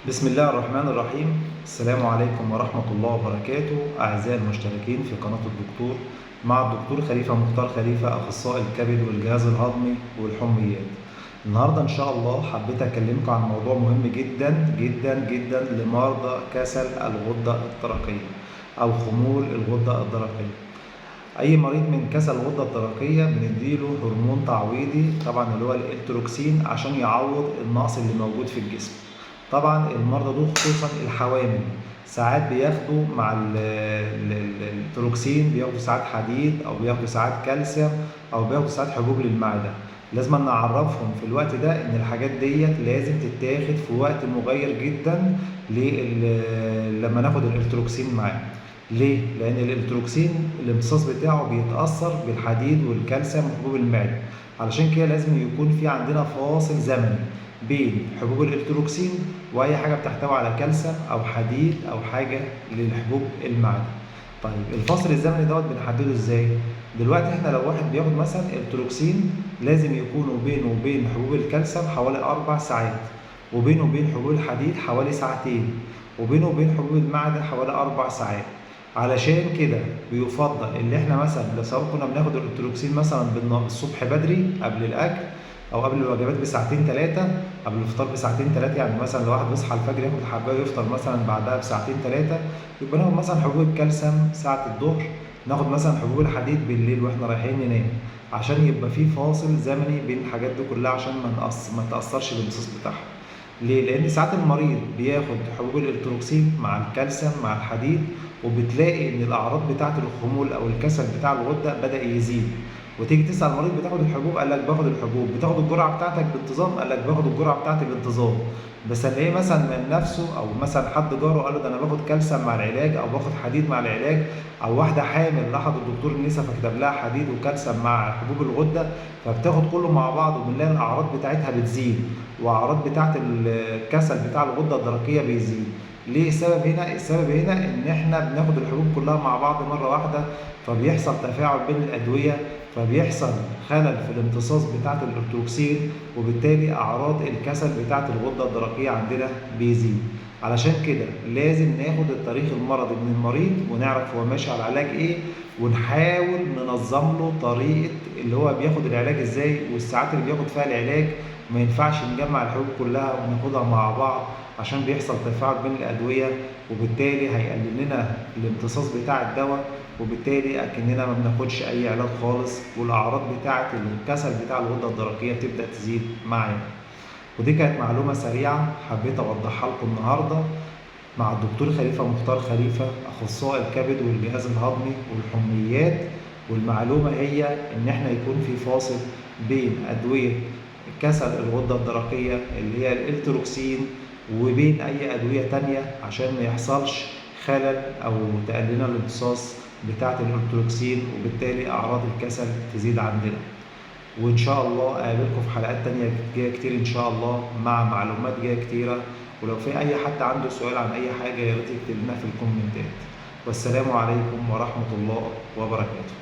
بسم الله الرحمن الرحيم. السلام عليكم ورحمة الله وبركاته أعزائي المشتركين في قناة الدكتور، مع الدكتور خليفة مختار خليفة، أخصائي الكبد والجهاز الهضمي والحميات. النهاردة إن شاء الله حبيت أكلمكم عن موضوع مهم جدا جدا جدا لمرضى كسل الغدة الدرقية أو خمول الغدة الدرقية. أي مريض من كسل الغدة الدرقية بنديله هرمون تعويضي، طبعا اللي هو الإلتروكسين، عشان يعوض النقص اللي موجود في الجسم. طبعا المرضى دول خصوصا الحوامل ساعات بياخدوا مع التروكسين، بياخدوا ساعات حديد او بياخدوا ساعات كالسيوم او بياخدوا ساعات حبوب للمعده. لازم نعرفهم في الوقت ده ان الحاجات ديت لازم تتاخد في وقت مغير جدا لما ناخد الالتروكسين معاه. ليه؟ لان الالتروكسين الامتصاص بتاعه بيتاثر بالحديد والكالسيوم وحبوب المعده، علشان كده لازم يكون في عندنا فاصل زمني بين حبوب الالتروكسين واي حاجه بتحتوي على كالسيوم او حديد او حاجه للحبوب المعده. طيب الفاصل الزمني دوت بنحدده ازاي؟ دلوقتي احنا لو واحد بياخد مثلا التروكسين لازم يكونوا بينه وبين حبوب الكالسيوم حوالي 4 ساعات، وبينه وبين حبوب الحديد حوالي ساعتين، وبينه وبين حبوب المعده حوالي 4 ساعات. علشان كده بيفضل ان احنا مثلا لو سواء كنا بناخد الالتروكسين مثلا الصبح بدري قبل الاكل او قبل الوجبات بساعتين ثلاثه، قبل الفطار بساعتين ثلاثه، يعني مثلا لو واحد بيصحى الفجر ياخد حبايه ويفطر مثلا بعدها بساعتين ثلاثه، يبقى ناخد مثلا حبوب الكالسيوم ساعه الظهر، ناخد مثلا حبوب الحديد بالليل واحنا رايحين ننام، عشان يبقى في فاصل زمني بين الحاجات دي كلها عشان ما تاثرش الامتصاص بتاعها. ليه؟ لان ساعات المريض بياخد حبوب الالتروكسين مع الكالسيوم مع الحديد، وبتلاقي ان الاعراض بتاعه الخمول او الكسل بتاع الغده بدا يزيد، وتيجي تسال المريض بتاخد الحبوب؟ قال لك باخد الحبوب. بتاخد الجرعه بتاعتك بانتظام؟ قال لك باخد الجرعه بتاعتي بانتظام. بس الاقيه مثلا من نفسه او مثلا حد جاره قال له ده انا باخد كالسيوم مع العلاج او باخد حديد مع العلاج، او واحده حامل راحت الدكتور النسا فكتب لها حديد وكالسيوم مع حبوب الغده، فبتاخد كله مع بعض وبنلاقي الاعراض بتاعتها بتزيد، واعراض بتاعت الكسل بتاع الغده الدرقيه بيزيد. ليه السبب هنا؟ السبب هنا ان احنا بناخد الحبوب كلها مع بعض مره واحده، فبيحصل تفاعل بين الادويه، فبيحصل خلل في الامتصاص بتاعه الالتروكسين، وبالتالي اعراض الكسل بتاعه الغده الدرقيه عندنا بيزيد. علشان كده لازم ناخد التاريخ المرضي من المريض ونعرف هو ماشي على علاج ايه، ونحاول ننظم له طريقه اللي هو بياخد العلاج ازاي والساعات اللي بياخد فيها العلاج. ما ينفعش نجمع الحبوب كلها وناخدها مع بعض عشان بيحصل تفاعل بين الادويه، وبالتالي هيقلل لنا الامتصاص بتاع الدواء، وبالتالي اكننا ما بناخدش اي علاج خالص، والاعراض بتاعه الكسل بتاع الغده الدرقيه بتبدا تزيد معانا. ودي كانت معلومه سريعه حبيت اوضحها لكم النهارده مع الدكتور خليفه مختار خليفه، اخصائي الكبد والجهاز الهضمي والحميات. والمعلومه هي ان احنا يكون في فاصل بين ادويه كسل الغده الدرقيه اللي هي الالتروكسين وبين اي ادويه تانية، عشان ما يحصلش خلل او تقللنا الامتصاص بتاعه الالتروكسين، وبالتالي اعراض الكسل تزيد عندنا. وان شاء الله اقابلكم في حلقات تانية جايه كتير ان شاء الله مع معلومات جايه كتيره. ولو في اي حد عنده سؤال عن اي حاجه يا ريت يكتب لنا في الكومنتات. والسلام عليكم ورحمه الله وبركاته.